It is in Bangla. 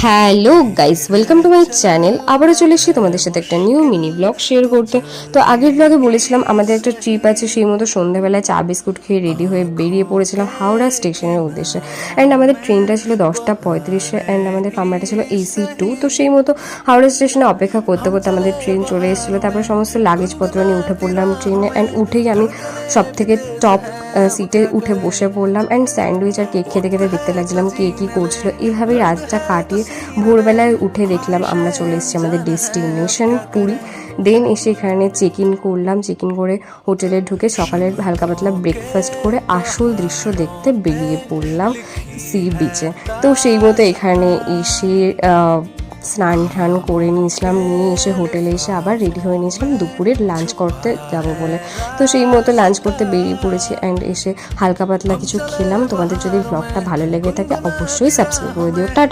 Hello guys, welcome to my channel. আবারও চলে এসেছি তোমাদের সাথে একটা নিউ মিনি ব্লগ শেয়ার করতে। তো আগের ব্লগে বলেছিলাম আমাদের একটা ট্রিপ আছে, সেই মতো সন্ধ্যাবেলায় চা বিস্কুট খেয়ে রেডি হয়ে বেরিয়ে পড়েছিলাম হাওড়া স্টেশনের উদ্দেশ্যে। অ্যান্ড আমাদের ট্রেনটা ছিল 10:35 অ্যান্ড আমাদের কামরাটা ছিল AC2। তো সেই মতো হাওড়া স্টেশনে অপেক্ষা করতে করতে আমাদের ট্রেন চলে এসেছিলো। তারপরে সমস্ত লাগেজপত্র নিয়ে উঠে পড়লাম ট্রেনে। অ্যান্ড উঠেই আমি সব থেকে টপ সিটে উঠে বসে পড়লাম। অ্যান্ড স্যান্ডউইচ আর কেক খেতে খেতে দেখতে লাগছিলাম কে কী করছিল। এইভাবেই রাতটা কাটিয়ে ভোরবেলায় উঠে দেখলাম আমরা চলে এসেছি আমাদের ডেস্টিনেশন পুরী। দেন এসে এখানে চেক ইন করলাম। চেক ইন করে হোটেলে ঢুকে সকালের হালকা পাতলা ব্রেকফাস্ট করে আসল দৃশ্য দেখতে বেরিয়ে পড়লাম সি বিচে। তো সেই মতো এখানে এসে স্নান টান করে নিয়েছিলাম, নিয়ে এসে হোটেলে এসে আবার রেডি হয়ে নিয়েছিলাম দুপুরের লাঞ্চ করতে যাবো বলে। তো সেই মতো লাঞ্চ করতে বেরিয়ে পড়েছি। অ্যান্ড এসে হালকা পাতলা কিছু খেলাম। তোমাদের যদি ব্লগটা ভালো লেগে থাকে অবশ্যই সাবস্ক্রাইব করে দিও। টাটা।